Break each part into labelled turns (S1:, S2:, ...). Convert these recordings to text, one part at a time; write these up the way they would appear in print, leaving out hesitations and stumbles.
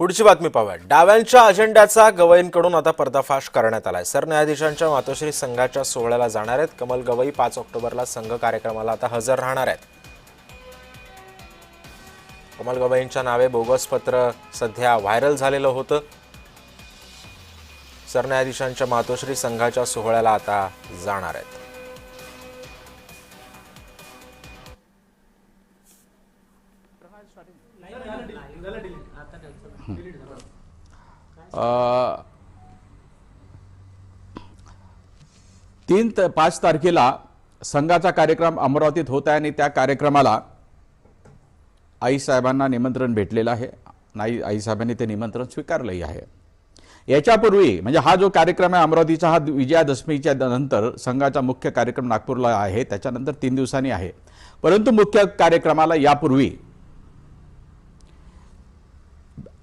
S1: पुढची बातमी पाहूया। डाव्यांच्या अजेंड्याचा गवईंकडून आता पर्दाफाश करण्यात आलाय। सरन्यायाधीशांच्या मातोश्री संघाच्या सोहळ्याला जाणार आहेत कमल गवई। 5 ऑक्टोबरला संघ कार्यक्रमाला आता हजर राहणार आहेत। कमल गवईंच्या नावे बोगस पत्र सध्या व्हायरल झालेलं होतं। सरन्यायाधीशांच्या मातोश्री संघाच्या सोहळ्याला आता जाणार आहेत।
S2: तीन ते 5 तारखेला संघाचा कार्यक्रम अमरावतीत होत आहे आणि त्या कार्यक्रमाला आई साहेबांना निमंत्रण भेटलेलं आहे। नाही, आई साहेबांनी ते निमंत्रण स्वीकारलंही आहे। याच्यापूर्वी म्हणजे हा जो कार्यक्रम आहे अमरावतीचा, हा विजयादशमीच्या नंतर संघाचा मुख्य कार्यक्रम नागपूरला आहे, त्याच्यानंतर 3 दिवसांनी आहे। परंतु मुख्य कार्यक्रमाला यापूर्वी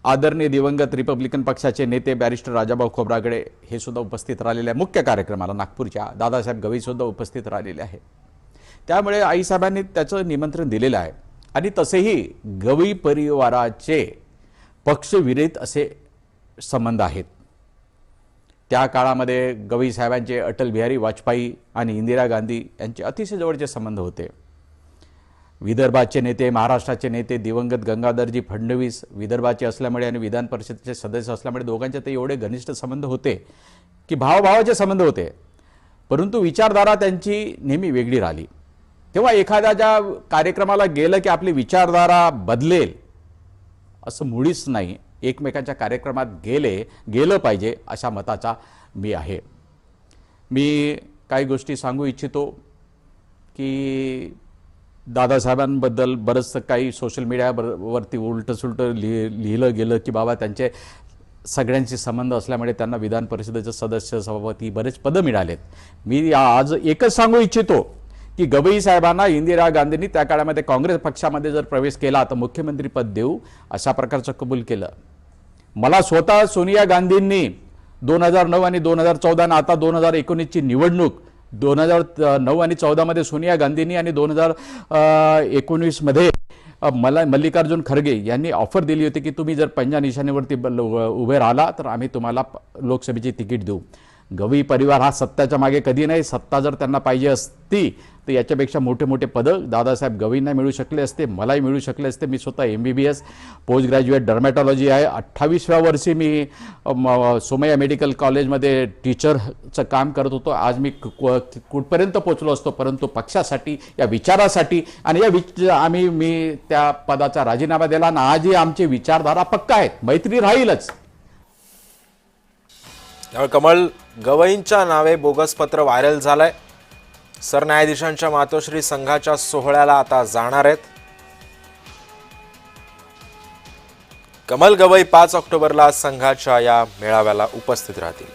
S2: आदरणीय दिवंगत रिपब्लिकन पक्षाचे नेते बॅरिस्टर राजाभाऊ खोब्रागडे हे सुद्धा उपस्थित राहिलेले आहे। मुख्य कार्यक्रमाला नागपूरच्या दादासाहेब गवई सुद्धा उपस्थित राहिलेले आहे। त्यामुळे आई साहेबांनी त्याचं निमंत्रण दिलेलं आहे आणि तसेही गवई परिवाराचे पक्षविरहित असे संबंध आहेत। त्या काळामध्ये गवई साहेबांचे अटल बिहारी वाजपेयी आणि इंदिरा गांधी यांचे अतिशय जवळचे संबंध होते। विदर्भाचे नेते, महाराष्ट्राचे नेते दिवंगत गंगाधरजी फडणवीस विदर्भाचे असल्यामुळे आणि विधान परिषदेचे सदस्य असल्यामुळे दोघांचे ते एवढे घनिष्ठ संबंध होते की भावाभावाचे संबंध होते। परंतु विचारधारा त्यांची नेहमी वेगळी राहिली। तेव्हा एखाद्याच्या कार्यक्रमाला गेलं की आपली विचारधारा बदलेल असं मुळीच नाही। एकमेकांच्या कार्यक्रमात गेलं पाहिजे अशा मताचा मी आहे। मी काही गोष्टी सांगू इच्छितो की दादासाहेबांबद्दल बरंचसं काही सोशल मीडियावरती उलटंसुलटं लिहिलं गेलं की बाबा त्यांचे सगळ्यांशी संबंध असल्यामुळे त्यांना विधान परिषदेचे सदस्य, सभापती बरेच पदं मिळालेत। मी आज एकच सांगू इच्छितो की गवई साहेबांना इंदिरा गांधींनी त्या काळामध्ये काँग्रेस पक्षामध्ये जर प्रवेश केला तर मुख्यमंत्री पद देऊ अशा प्रकारचं कबूल केलं। मला स्वतः सोनिया गांधींनी 2009 आणि 2014 आता 2019ची निवडणूक 2009 आणि 14 मध्ये सोनिया गांधींनी आणि 2019 मध्ये मल्लिकार्जुन खरगे यांनी ऑफर दिली होती की तुम्ही जर पंजा निशाणीवरती उभे राहिला तर आम्ही तुम्हाला लोकसभेची तिकीट देऊ। गवई परिवार हा सत्ताच्या मागे कधी नाही। सत्ता जर त्यांना पाहिजे असती तर याच्यापेक्षा मोठे मोठे पदं दादासाहेब गवईंना मिळू शकले असते, मलाही मिळू शकले असते। मी स्वतः MBBS पोस्ट ग्रॅज्युएट डर्मॅटॉलॉजी आहे। 28व्या वर्षी मी सोमय्या मेडिकल कॉलेजमध्ये टीचरचं काम करत होतो। आज मी कुठपर्यंत पोहोचलो असतो, परंतु पक्षासाठी, या विचारासाठी आणि मी त्या पदाचा राजीनामा दिला आणि आजही आमची विचारधारा पक्का आहेत, मैत्री राहीलच।
S1: त्यामुळे कमल गवईंच्या नावे बोगस पत्र व्हायरल झालंय। सरन्यायाधीशांच्या मातोश्री संघाच्या सोहळ्याला आता जाणार आहेत। कमल गवई 5 ऑक्टोबरला संघाच्या या मेळाव्याला उपस्थित राहतील।